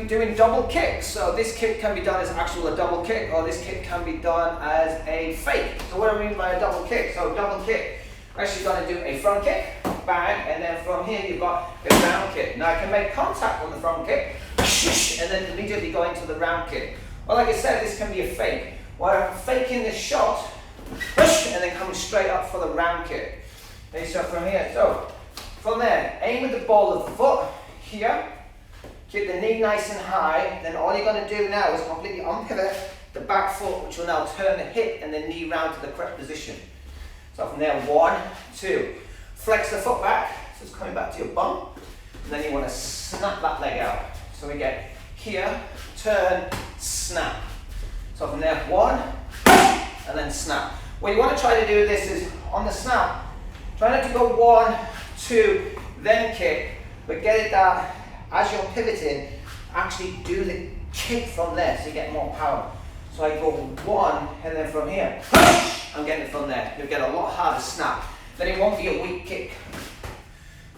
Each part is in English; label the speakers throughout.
Speaker 1: be doing double kicks. So this kick can be done as actual a double kick, or this kick can be done as a fake. So what do I mean by a double kick? So double kick, we're actually going to do a front kick, bang, and then from here you've got a round kick. Now I can make contact on the front kick, and then immediately go into the round kick. Well, like I said, this can be a fake. Where I'm faking this shot, and then coming straight up for the round kick. Okay, so from here, so from there, aim with the ball of the foot here. Keep the knee nice and high. Then all you're going to do now is completely unpivot the back foot, which will now turn the hip and the knee round to the correct position. So from there, 1, 2. Flex the foot back, so it's coming back to your bum. And then you want to snap that leg out. So we get here, turn, snap. So from there, 1, and then snap. What you want to try to do with this is, on the snap, try not to go 1, 2, then kick, but get it that as you're pivoting, actually do the kick from there so you get more power. So I go 1, and then from here, I'm getting it from there. You'll get a lot harder snap. Then it won't be a weak kick.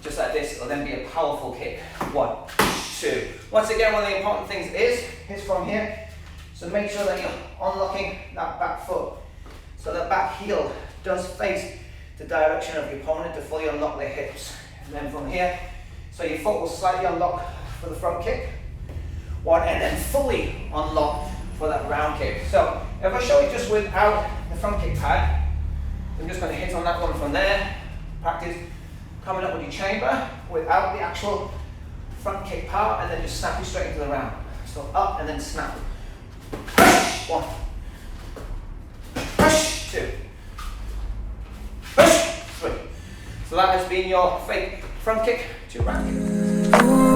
Speaker 1: Just like this, it'll then be a powerful kick. 1, 2. Once again, one of the important things is from here. So make sure that you're unlocking that back foot. So the back heel does face the direction of your opponent to fully unlock their hips. And then from here, so your foot will slightly unlock for the front kick. 1, and then fully unlock for that round kick. So if I show you just without the front kick pad, I'm just going to hit on that one from there. Practice coming up with your chamber without the actual front kick part, and then just snap you straight into the round. So up and then snap. 1, 2, 3. So that has been your fake front kick to round kick.